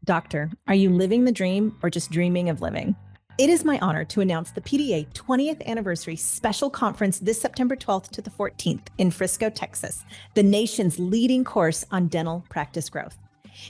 Doctor, are you living the dream or just dreaming of living? It is my honor to announce the PDA 20th Anniversary Special Conference this September 12th to the 14th in Frisco, Texas, the nation's leading course on dental practice growth.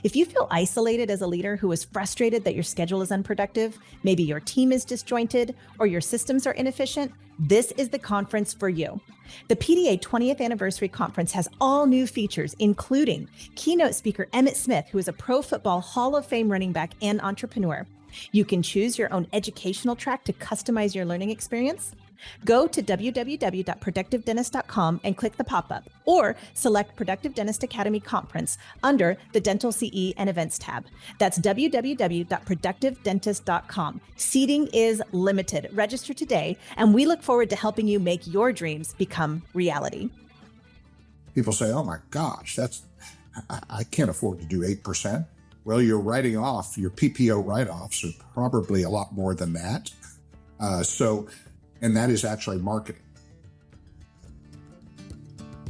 If you feel isolated as a leader who is frustrated that your schedule is unproductive, maybe your team is disjointed, or your systems are inefficient, this is the conference for you. The PDA 20th Anniversary Conference has all new features, including keynote speaker Emmitt Smith, who is a Pro Football Hall of Fame running back and entrepreneur. You can choose your own educational track to customize your learning experience. Go to www.productivedentist.com and click the pop-up, or select Productive Dentist Academy Conference under the Dental CE and Events tab. That's www.productivedentist.com. Seating is limited. Register today, and we look forward to helping you make your dreams become reality. People say, oh my gosh, I can't afford to do 8%. Well, you're writing off, your PPO write-offs are probably a lot more than that. And that is actually marketing.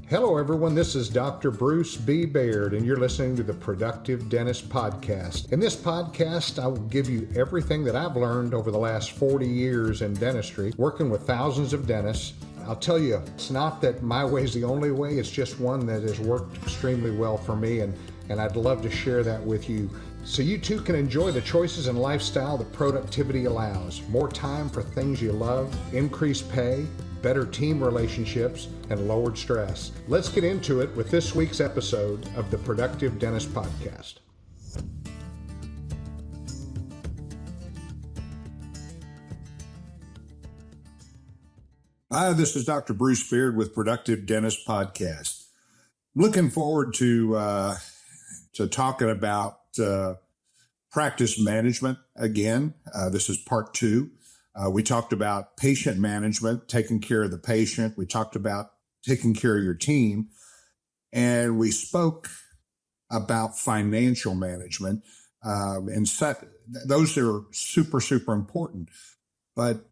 Hello, everyone. This is Dr. Bruce B. Baird, and you're listening to the Productive Dentist Podcast. In this podcast, I will give you everything that I've learned over the last 40 years in dentistry, working with thousands of dentists. I'll tell you, it's not that my way is the only way. It's just one that has worked extremely well for me, and I'd love to share that with you so you too can enjoy the choices and lifestyle that productivity allows. More time for things you love, increased pay, better team relationships, and lowered stress. Let's get into it with this week's episode of the Productive Dentist Podcast. Hi, this is Dr. Bruce Baird with Productive Dentist Podcast. Looking forward to talking about practice management again. This is part 2. We talked about patient management, taking care of the patient. We talked about taking care of your team. And we spoke about financial management. Those are super, super important. But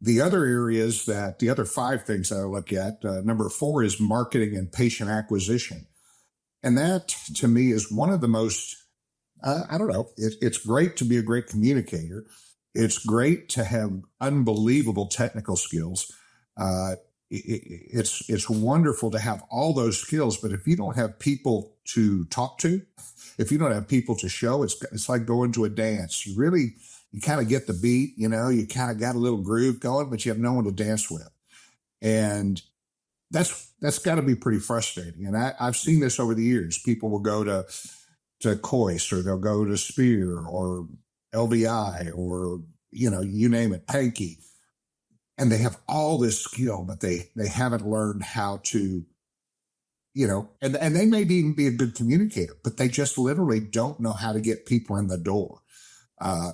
the other areas the other 5 things that I look at, number 4 is marketing and patient acquisition. And that, to me, is one of the most, it's great to be a great communicator. It's great to have unbelievable technical skills. It's wonderful to have all those skills, but if you don't have people to talk to, if you don't have people to show, it's like going to a dance. You kind of get the beat, you kind of got a little groove going, but you have no one to dance with. And that's got to be pretty frustrating. And I've seen this over the years. People will go to Coyce, or they'll go to Spear or LVI, or, you name it, Panky. And they have all this skill, but they haven't learned how to, and they may even be a good communicator, but they just literally don't know how to get people in the door.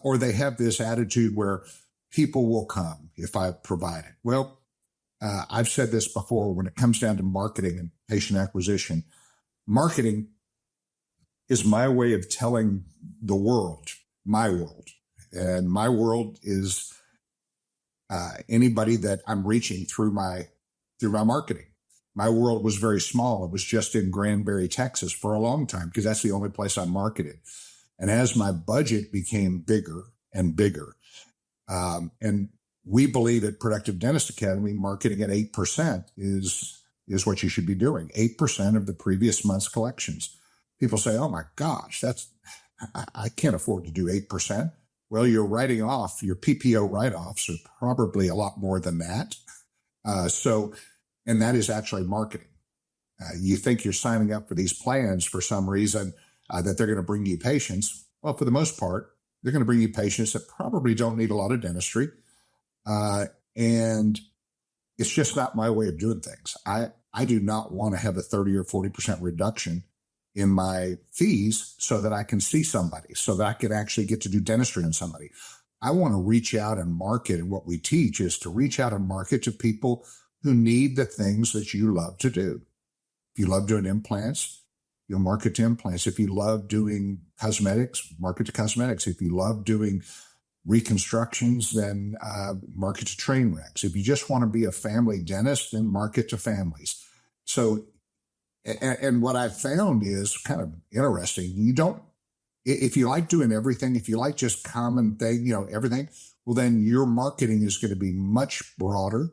Or they have this attitude where people will come if I provide it. Well, I've said this before, when it comes down to marketing and patient acquisition, marketing is my way of telling the world, my world. And my world is anybody that I'm reaching through my marketing. My world was very small. It was just in Granbury, Texas for a long time, because that's the only place I marketed. And as my budget became bigger and bigger, and we believe at Productive Dentist Academy, marketing at 8% is what you should be doing. 8% of the previous month's collections. People say, oh my gosh, I can't afford to do 8%. Well, you're writing off, your PPO write-offs are probably a lot more than that. And that is actually marketing. You think you're signing up for these plans for some reason, that they're going to bring you patients. Well, for the most part, they're going to bring you patients that probably don't need a lot of dentistry. And it's just not my way of doing things. I do not want to have a 30 or 40% reduction in my fees so that I can see somebody, so that I can actually get to do dentistry on somebody. I want to reach out and market. And what we teach is to reach out and market to people who need the things that you love to do. If you love doing implants, you'll market to implants. If you love doing cosmetics, market to cosmetics. If you love doing reconstructions, then market to train wrecks. If you just want to be a family dentist, then market to families. So, and what I've found is kind of interesting. You don't If you like doing everything, if you like just common thing, everything, well, then your marketing is going to be much broader.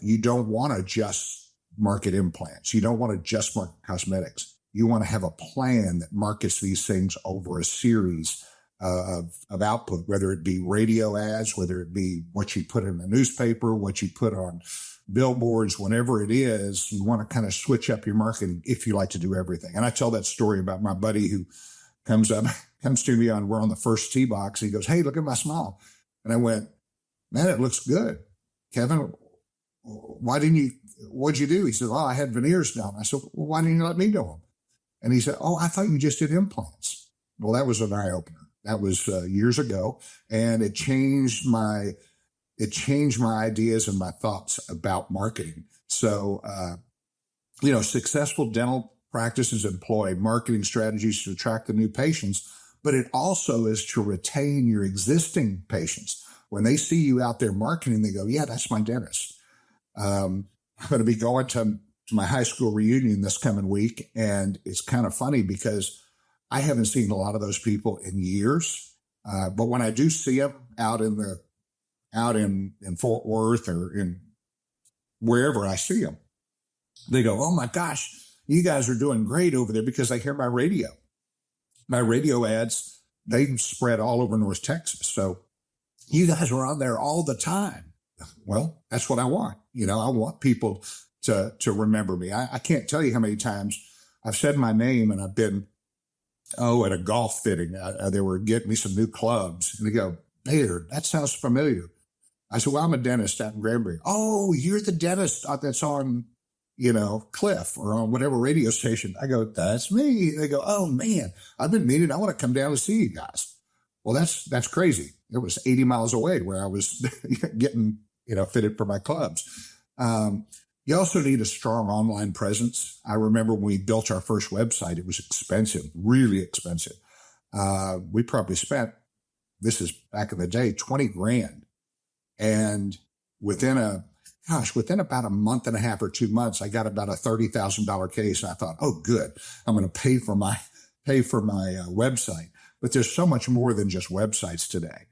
You don't want to just market implants. You don't want to just market cosmetics. You want to have a plan that markets these things over a series of output, whether it be radio ads, whether it be what you put in the newspaper, what you put on billboards, whatever it is. You want to kind of switch up your marketing if you like to do everything. And I tell that story about my buddy who comes to me we're on the first tee box. He goes, "Hey, look at my smile." And I went, "Man, it looks good. Kevin, what'd you do?" He said, "Oh, I had veneers done." I said, "Well, why didn't you let me do them?" And he said, "Oh, I thought you just did implants." Well, that was an eye opener. That was years ago. And it changed my ideas and my thoughts about marketing. So, successful dental practices employ marketing strategies to attract the new patients, but it also is to retain your existing patients. When they see you out there marketing, they go, "Yeah, that's my dentist." I'm going to be going to my high school reunion this coming week. And it's kind of funny because I haven't seen a lot of those people in years. But when I do see them out in Fort Worth or in wherever I see them, they go, "Oh my gosh, you guys are doing great over there," because they hear my radio. My radio ads, they spread all over North Texas. So you guys are on there all the time. Well, that's what I want. I want people to remember me. I can't tell you how many times I've said my name and I've been, at a golf fitting. They were getting me some new clubs. And they go, "Baird, that sounds familiar." I said, "Well, I'm a dentist out in Granbury." "Oh, you're the dentist that's on, Cliff or on whatever radio station." I go, "That's me." They go, "Oh man, I've been meaning, I want to come down and see you guys." Well, that's crazy. It was 80 miles away where I was getting, fitted for my clubs. You also need a strong online presence. I remember when we built our first website, it was expensive, really expensive. We probably spent, this is back in the day, 20 grand. And within about a month and a half or 2 months, I got about a $30,000 case. And I thought, "Oh, good. I'm going to pay for my website." But there's so much more than just websites today.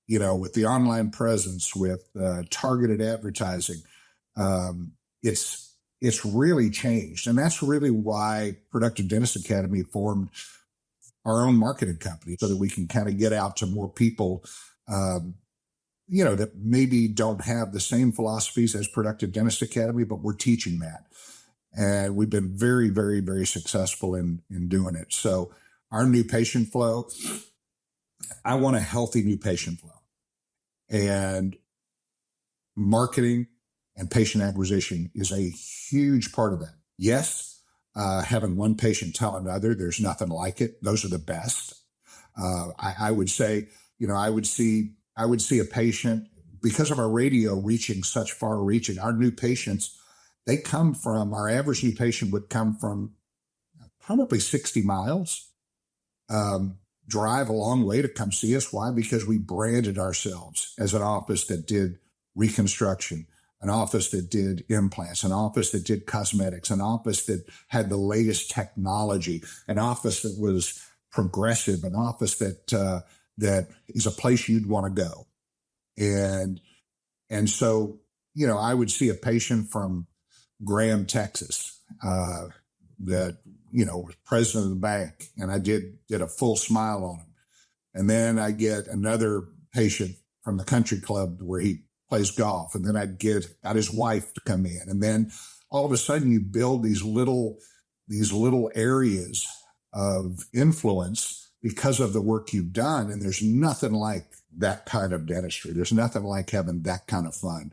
With the online presence, with targeted advertising, it's really changed. And that's really why Productive Dentist Academy formed our own marketing company, so that we can kind of get out to more people, that maybe don't have the same philosophies as Productive Dentist Academy, but we're teaching that. And we've been very, very, very successful in doing it. So our new patient flow, I want a healthy new patient flow. And marketing and patient acquisition is a huge part of that. Yes, having one patient tell another, there's nothing like it. Those are the best. I would say, I would see a patient, because of our radio reaching such far reaching, our new patients, our average new patient would come from probably 60 miles, drive a long way to come see us. Why? Because we branded ourselves as an office that did reconstruction, an office that did implants, an office that did cosmetics, an office that had the latest technology, an office that was progressive, an office that is a place you'd want to go. And so, I would see a patient from Graham, Texas, that, was president of the bank, and I did a full smile on him. And then I get another patient from the country club where he plays golf. And then got his wife to come in. And then all of a sudden you build these little areas of influence because of the work you've done. And there's nothing like that kind of dentistry. There's nothing like having that kind of fun.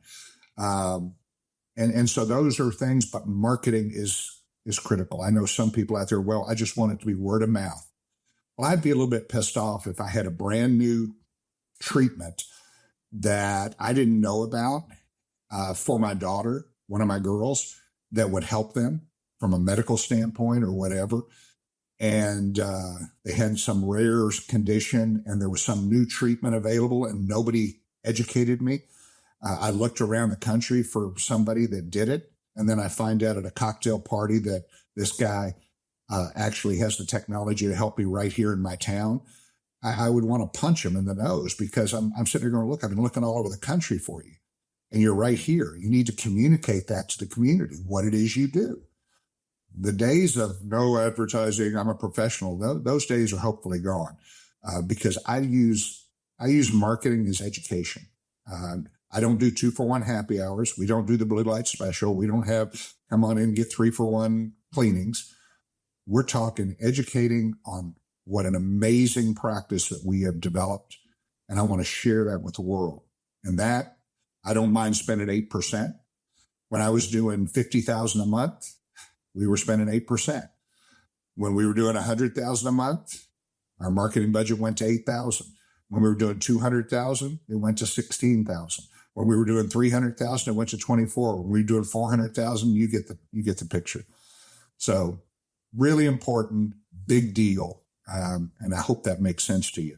And so those are things, but marketing is critical. I know some people out there, "Well, I just want it to be word of mouth." Well, I'd be a little bit pissed off if I had a brand new treatment that I didn't know about for my daughter, one of my girls, that would help them from a medical standpoint or whatever. And they had some rare condition and there was some new treatment available and nobody educated me. I looked around the country for somebody that did it. And then I find out at a cocktail party that this guy actually has the technology to help me right here in my town, I would want to punch him in the nose, because I'm sitting there going, look, I've been looking all over the country for you, and you're right here. You need to communicate that to the community, what it is you do. The days of no advertising, I'm a professional, those days are hopefully gone, because I use marketing as education. I don't do 2-for-1 happy hours. We don't do the blue light special. We don't have come on in and get 3-for-1 cleanings. We're talking educating on what an amazing practice that we have developed. And I want to share that with the world. And that, I don't mind spending 8%. When I was doing $50,000 a month, we were spending 8%. When we were doing $100,000 a month, our marketing budget went to $8,000. When we were doing $200,000, it went to $16,000. When we were doing $300,000, it went to $24,000. When we were doing $400,000, you get the picture. So really important, big deal. And I hope that makes sense to you.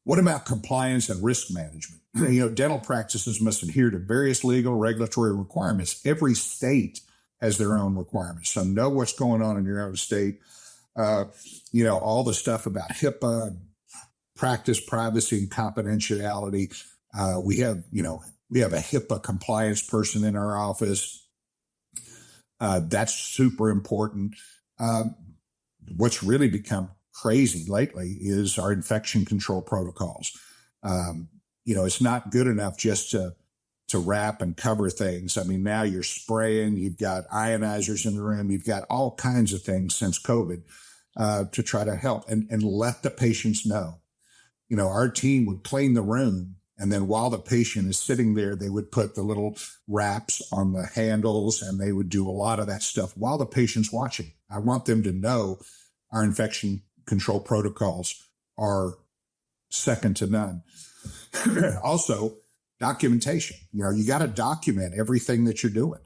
What about compliance and risk management? Dental practices must adhere to various legal regulatory requirements. Every state has their own requirements. So know what's going on in your own state. All the stuff about HIPAA, practice privacy and confidentiality. We have a HIPAA compliance person in our office. That's super important. What's really become crazy lately is our infection control protocols. It's not good enough just to wrap and cover things. I mean, now you're spraying, you've got ionizers in the room, you've got all kinds of things since COVID to try to help and let the patients know. Our team would clean the room, and then while the patient is sitting there, they would put the little wraps on the handles, and they would do a lot of that stuff while the patient's watching. I want them to know our infection control protocols are second to none. Also, documentation. You got to document everything that you're doing.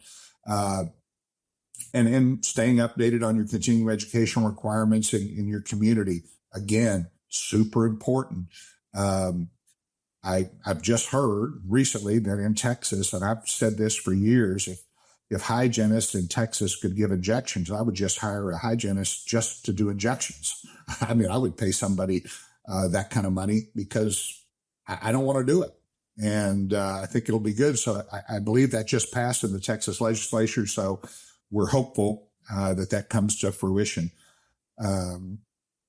And staying updated on your continuing education requirements in your community. Again, super important. I've just heard recently that in Texas, and I've said this for years, if hygienists in Texas could give injections, I would just hire a hygienist just to do injections. I mean, I would pay somebody that kind of money, because I don't want to do it. And I think it'll be good. So I believe that just passed in the Texas legislature. So we're hopeful that comes to fruition.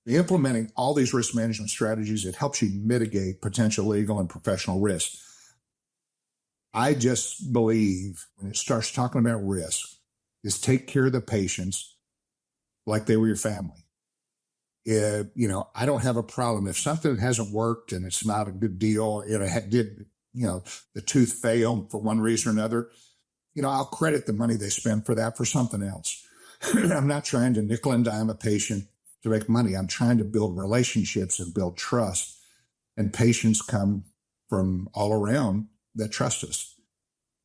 Implementing all these risk management strategies, it helps you mitigate potential legal and professional risk. I just believe when it starts talking about risk, is take care of the patients like they were your family. I don't have a problem if something hasn't worked and it's not a good deal. The tooth failed for one reason or another. I'll credit the money they spend for that for something else. I'm not trying to nickel and dime a patient to make money. I'm trying to build relationships and build trust. And patients come from all around that trust us.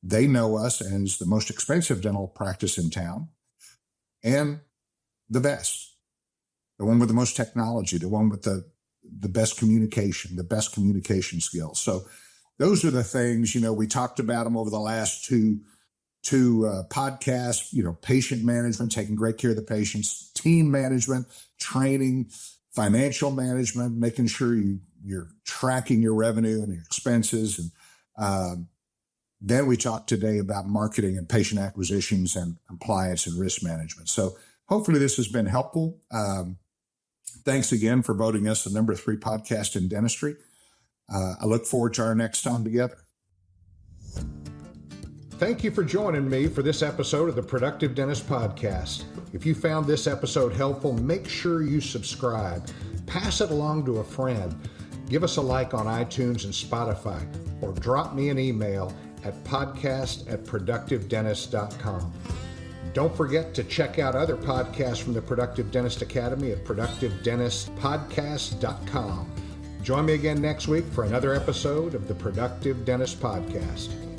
They know us as the most expensive dental practice in town and the best, the one with the most technology, the one with the best communication, the best communication skills. So those are the things, we talked about them over the last two podcasts, patient management, taking great care of the patients, team management, training, financial management, making sure you're tracking your revenue and your expenses. And then we talked today about marketing and patient acquisitions and compliance and risk management. So hopefully this has been helpful. Thanks again for voting us the number 3 podcast in dentistry. I look forward to our next time together. Thank you for joining me for this episode of the Productive Dentist Podcast. If you found this episode helpful, make sure you subscribe. Pass it along to a friend. Give us a like on iTunes and Spotify, or drop me an email at podcast@productivedentist.com. Don't forget to check out other podcasts from the Productive Dentist Academy at productivedentistpodcast.com. Join me again next week for another episode of the Productive Dentist Podcast.